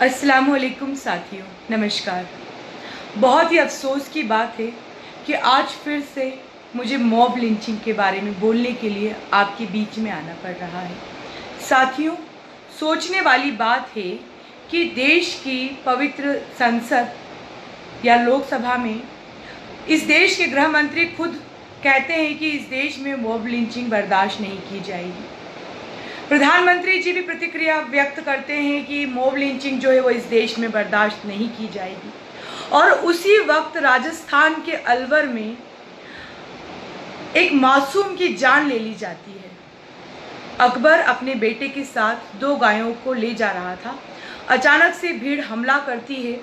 अस्सलामुअलैकुम साथियों, नमस्कार। बहुत ही अफसोस की बात है कि आज फिर से मुझे मॉब लिंचिंग के बारे में बोलने के लिए आपके बीच में आना पड़ रहा है। साथियों, सोचने वाली बात है कि देश की पवित्र संसद या लोकसभा में इस देश के गृह मंत्री खुद कहते हैं कि इस देश में मॉब लिंचिंग बर्दाश्त नहीं की जाएगी। प्रधानमंत्री जी भी प्रतिक्रिया व्यक्त करते हैं कि मॉब लिंचिंग जो है वो इस देश में बर्दाश्त नहीं की जाएगी। और उसी वक्त राजस्थान के अलवर में एक मासूम की जान ले ली जाती है। अकबर अपने बेटे के साथ 2 गायों को ले जा रहा था। अचानक से भीड़ हमला करती है।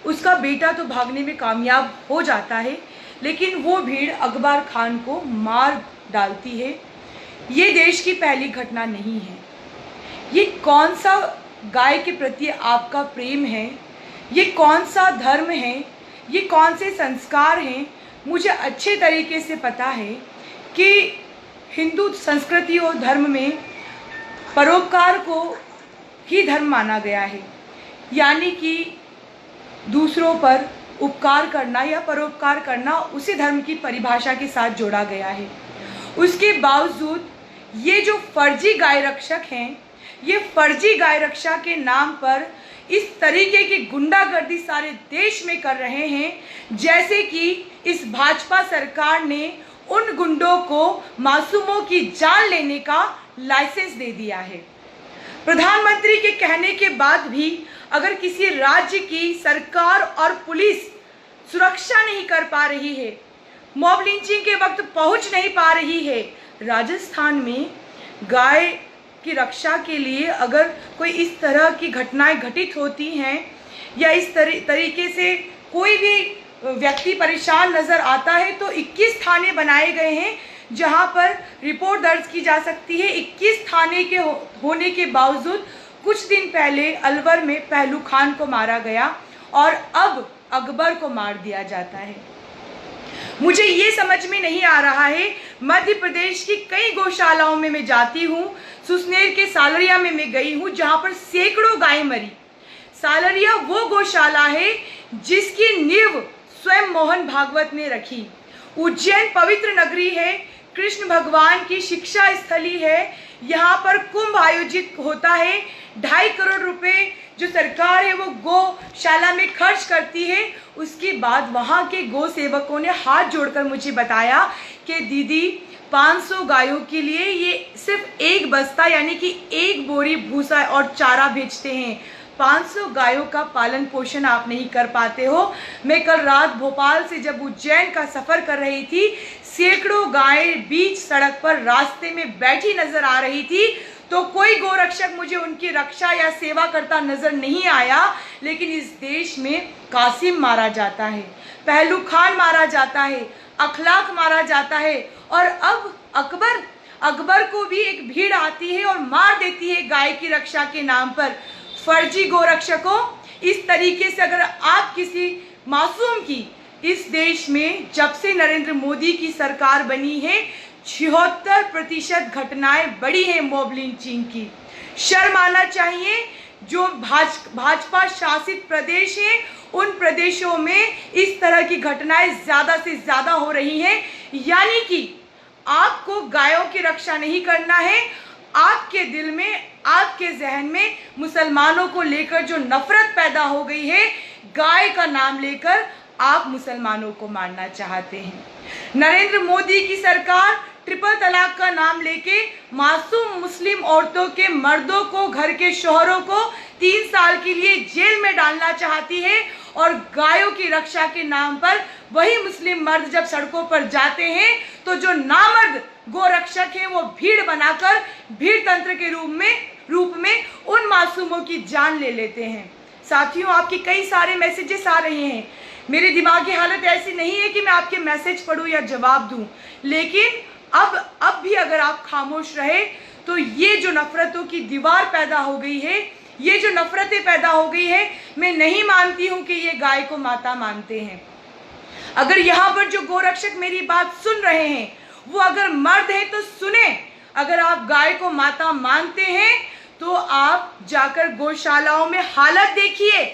उसका बेटा तो भागने में कामयाब हो जाता है, लेकिन वो भीड़ अकबर खान को मार डालती है। ये देश की पहली घटना नहीं है। ये कौन सा गाय के प्रति आपका प्रेम है, ये कौन सा धर्म है, ये कौन से संस्कार हैं। मुझे अच्छे तरीके से पता है कि हिंदू संस्कृति और धर्म में परोपकार को ही धर्म माना गया है, यानी कि दूसरों पर उपकार करना या परोपकार करना उसी धर्म की परिभाषा के साथ जोड़ा गया है। उसके बावजूद ये जो फर्जी गाय रक्षक हैं, ये फर्जी गाय रक्षा के नाम पर इस तरीके की गुंडागर्दी सारे देश में कर रहे हैं, जैसे कि इस भाजपा सरकार ने उन गुंडों को मासूमों की जान लेने का लाइसेंस दे दिया है। प्रधानमंत्री के कहने के बाद भी अगर किसी राज्य की सरकार और पुलिस सुरक्षा नहीं कर पा रही है, मॉब लिंचिंग के वक्त पहुंच नहीं पा रही है, राजस्थान में गाय की रक्षा के लिए अगर कोई इस तरह की घटनाएं घटित होती हैं या इस तरीके से कोई भी व्यक्ति परेशान नज़र आता है, तो 21 थाने बनाए गए हैं जहां पर रिपोर्ट दर्ज की जा सकती है। 21 थाने के होने के बावजूद कुछ दिन पहले अलवर में पहलू खान को मारा गया और अब अकबर को मार दिया जाता है। मुझे ये समझ में नहीं आ रहा है। मध्य प्रदेश की कई गौशालाओं में मैं जाती हूँ। सुसनेर के सालरिया में मैं गई हूँ जहाँ पर सैकड़ों गायें मरी। सालरिया वो गौशाला है जिसकी नींव स्वयं मोहन भागवत ने रखी। उज्जैन पवित्र नगरी है, कृष्ण भगवान की शिक्षा स्थली है। यहाँ पर कुंभ आयोजित होता है। 2.5 करोड़ रुपए जो सरकार है वो गौशाला में खर्च करती है। उसके बाद वहाँ के गौ सेवकों ने हाथ जोड़कर मुझे बताया कि दीदी 500 गायों के लिए ये सिर्फ एक बस्ता यानी कि 1 बोरी भूसा और चारा भेजते हैं। 500 गायों का पालन पोषण आप नहीं कर पाते हो। मैं कल रात भोपाल से जब उज्जैन का सफ़र कर रही थी, सैकड़ों गायें बीच सड़क पर रास्ते में बैठी नजर आ रही थी, तो कोई गोरक्षक मुझे उनकी रक्षा या सेवा करता नजर नहीं आया। लेकिन इस देश में कासिम मारा जाता है, पहलू खान मारा जाता है, अखलाक मारा जाता है, और अब अकबर को भी एक भीड़ आती है और मार देती है गाय की रक्षा के नाम पर। फर्जी गोरक्षकों, इस तरीके से अगर आप किसी मासूम की इस देश में जब से नरेंद्र मोदी की सरकार बनी है 76% घटनाएं बढ़ी हैं मॉब लिंचिंग की। शर्म आना चाहिए। जो भाजपा शासित प्रदेश हैं उन प्रदेशों में इस तरह की घटनाएं ज़्यादा से ज़्यादा हो रही हैं। यानी कि आपको गायों की रक्षा नहीं करना है। आपके दिल में, आपके जहन में मुसलमानों को लेकर जो नफरत पैदा हो गई है, गाय का नाम लेकर आप मुसलमानों को मारना चाहते हैं। नरेंद्र मोदी की सरकार ट्रिपल तलाक का नाम लेके मासूम मुस्लिम औरतों के, मर्दों को, घर के शौहरों को 3 साल के लिए जेल में डालना चाहती है। और गायों की रक्षा के नाम पर वही मुस्लिम मर्द जब सड़कों पर जाते हैं तो जो नामर्द गोरक्षक हैं वो भीड़ बनाकर भीड़ तंत्र के रूप में उन मासूमों की जान ले लेते हैं। साथियों, आपके कई सारे मैसेजेस आ रहे हैं। मेरे दिमाग की हालत ऐसी नहीं है कि मैं आपके मैसेज पढूं या जवाब दूं, लेकिन अब भी अगर आप खामोश रहे तो ये जो नफरतों की दीवार पैदा हो गई है, ये जो नफरतें पैदा हो गई है, मैं नहीं मानती हूं कि ये गाय को माता मानते हैं। अगर यहाँ पर जो गोरक्षक मेरी बात सुन रहे हैं वो अगर मर्द हैं तो सुने। अगर आप गाय को माता मानते हैं तो आप जाकर गौशालाओं में हालत देखिए,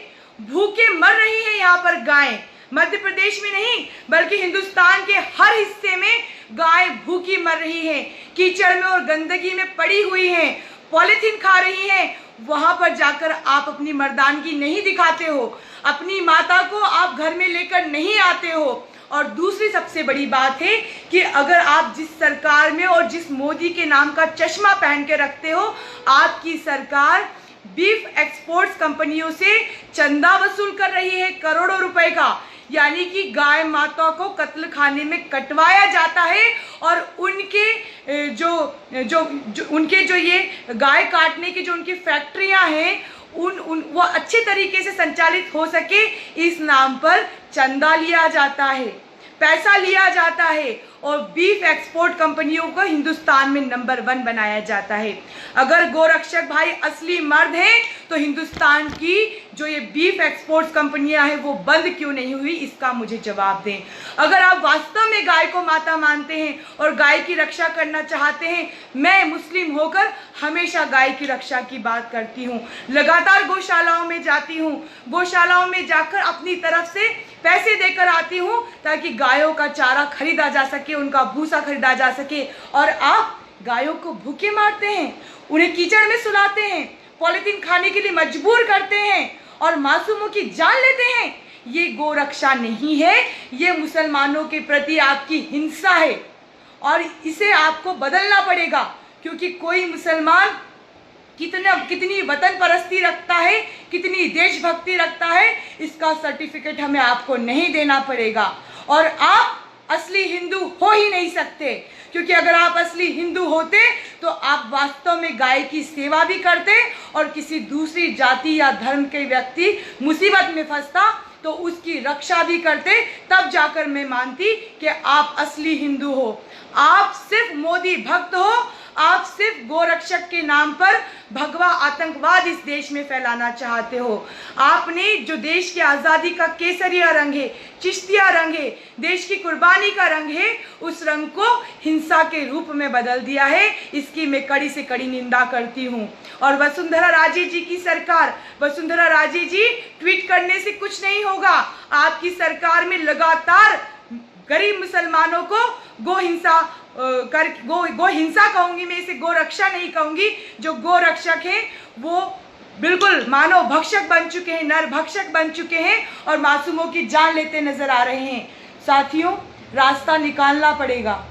भूखे मर रही हैं यहाँ पर गायें। मध्य प्रदेश में नहीं बल्कि हिंदुस्तान के हर हिस्से में गाय भूखी मर रही हैं, कीचड़ में और गंदगी में पड़ी हुई हैं, पॉलिथीन खा रही हैं। वहां पर जाकर आप अपनी मर्दानगी नहीं दिखाते हो, अपनी माता को आप घर में लेकर नहीं आते हो। और दूसरी सबसे बड़ी बात है कि अगर आप जिस सरकार में और जिस मोदी के नाम का चश्मा पहन के रखते हो, आपकी सरकार बीफ एक्सपोर्ट्स कंपनियों से चंदा वसूल कर रही है करोड़ों रुपए का, यानी कि गाय माता को कत्ल खाने में कटवाया जाता है और उनके जो ये गाय काटने की जो उनकी फैक्ट्रियां हैं वो अच्छे तरीके से संचालित हो सके, इस नाम पर चंदा लिया जाता है, पैसा लिया जाता है और बीफ एक्सपोर्ट कंपनियों को हिंदुस्तान में नंबर 1 बनाया जाता है। अगर गोरक्षक भाई असली मर्द हैं तो हिंदुस्तान की जो ये बीफ एक्सपोर्ट्स कंपनियां हैं वो बंद क्यों नहीं हुई, इसका मुझे जवाब दें। अगर आप वास्तव में गाय को माता मानते हैं और गाय की रक्षा करना चाहते हैं, मैं मुस्लिम होकर हमेशा गाय की रक्षा की बात करती हूँ, लगातार गौशालाओं में जाती हूँ, गौशालाओं में जाकर अपनी तरफ से पैसे देकर आती हूँ ताकि गायों का चारा खरीदा जा सके, उनका भूसा खरीदा जा सके। और आप गायों को भूखे मारते हैं, उन्हें कीचड़ में सुलाते हैं, पॉलिथीन खाने के लिए मजबूर करते हैं और मासूमों की जान लेते हैं। ये गोरक्षा नहीं है, ये मुसलमानों के प्रति आपकी हिंसा है और इसे आपको बदलना पड़ेगा, क्योंकि कोई मुसलमान कितनी वतन परस्ती रखता है, कितनी देशभक्ति रखता है, इसका सर्टिफिकेट हमें आपको नहीं देना पड़ेगा। और आप असली हिंदू हो ही नहीं सकते, क्योंकि अगर आप असली हिंदू होते तो आप वास्तव में गाय की सेवा भी करते और किसी दूसरी जाति या धर्म के व्यक्ति मुसीबत में फंसता तो उसकी रक्षा भी करते, तब जाकर मैं मानती कि आप असली हिंदू हो। आप सिर्फ मोदी भक्त हो, आप सिर्फ गोरक्षक के नाम पर भगवा आतंकवाद इस देश में फैलाना चाहते हो। आपने जो देश की आज़ादी का केसरिया रंग है, चिश्तिया रंग है, देश की कुर्बानी का रंग है, उस रंग को हिंसा के रूप में बदल दिया है। इसकी मैं कड़ी से कड़ी निंदा करती हूँ। और वसुंधरा राजे जी की सरकार, वसुंधरा राजे जी ट्वीट करने से कुछ नहीं होगा। आपकी सरकार में लगातार गरीब मुसलमानों को गो हिंसा कहूंगी मैं, इसे गोरक्षा नहीं कहूंगी। जो गोरक्षक हैं वो बिल्कुल मानव भक्षक बन चुके हैं, नर भक्षक बन चुके हैं और मासूमों की जान लेते नजर आ रहे हैं। साथियों, रास्ता निकालना पड़ेगा।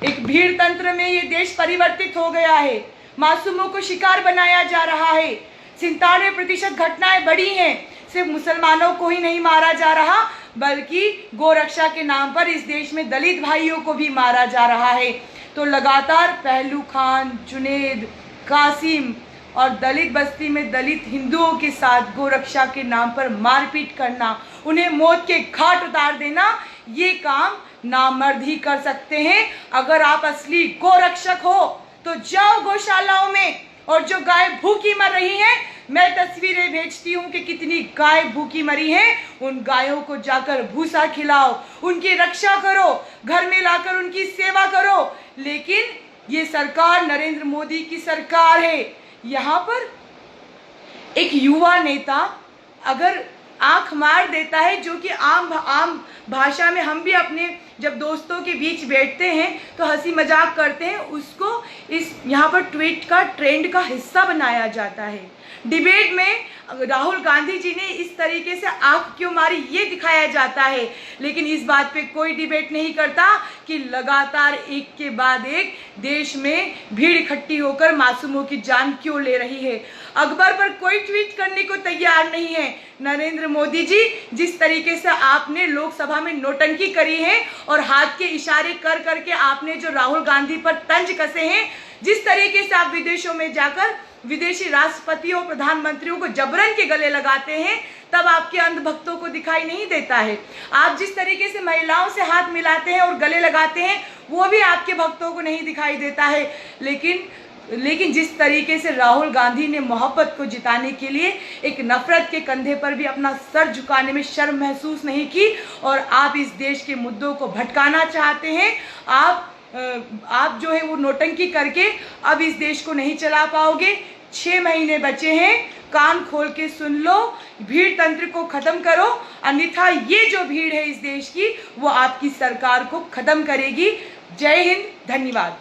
एक भीड़ तंत्र में ये देश परिवर्तित हो गया है, मासूमों को शिकार बनाया जा रहा है। 97% घटनाएं बढ़ी हैं। सिर्फ मुसलमानों को ही नहीं मारा जा रहा, बल्कि गोरक्षा के नाम पर इस देश में दलित भाइयों को भी मारा जा रहा है। तो लगातार पहलू खान, जुनेद, कासिम और दलित बस्ती में दलित हिंदुओं के साथ गोरक्षा के नाम पर मारपीट करना, उन्हें मौत के घाट उतार देना, ये काम नामर्द ही कर सकते हैं। अगर आप असली गोरक्षक हो तो जाओ गौशालाओं में, और जो गाय भूखी मर रही हैं, मैं तस्वीरें भेजती हूँ कि कितनी गाय भूखी मरी हैं, उन गायों को जाकर भूसा खिलाओ, उनकी रक्षा करो, घर में लाकर उनकी सेवा करो। लेकिन ये सरकार नरेंद्र मोदी की सरकार है। यहाँ पर एक युवा नेता अगर आंख मार देता है, जो कि आम भाषा में हम भी अपने जब दोस्तों के बीच बैठते हैं तो हंसी मजाक करते हैं, उसको इस यहाँ पर ट्वीट का ट्रेंड का हिस्सा बनाया जाता है। डिबेट में राहुल गांधी जी ने इस तरीके से आंख क्यों मारी ये दिखाया जाता है, लेकिन इस बात पे कोई डिबेट नहीं करता कि लगातार एक के बाद एक देश में भीड़ इकट्ठी होकर मासूमों की जान क्यों ले रही है। अकबर पर कोई ट्वीट करने को तैयार नहीं है। नरेंद्र मोदी जी, जिस तरीके से आपने लोकसभा में नोटंकी करी है और हाथ के इशारे कर करके आपने जो राहुल गांधी पर तंज कसे हैं, जिस तरीके से आप विदेशों में जाकर विदेशी राष्ट्रपतियों और प्रधानमंत्रियों को जबरन के गले लगाते हैं, तब आपके अंधभक्तों को दिखाई नहीं देता है। आप जिस तरीके से महिलाओं से हाथ मिलाते हैं और गले लगाते हैं, वो भी आपके भक्तों को नहीं दिखाई देता है। लेकिन जिस तरीके से राहुल गांधी ने मोहब्बत को जिताने के लिए एक नफरत के कंधे पर भी अपना सर झुकाने में शर्म महसूस नहीं की, और आप इस देश के मुद्दों को भटकाना चाहते हैं। आप जो है वो नोटंकी करके अब इस देश को नहीं चला पाओगे। 6 महीने बचे हैं, कान खोल के सुन लो, भीड़ तंत्र को खत्म करो, अन्यथा ये जो भीड़ है इस देश की वो आपकी सरकार को खत्म करेगी। जय हिंद, धन्यवाद।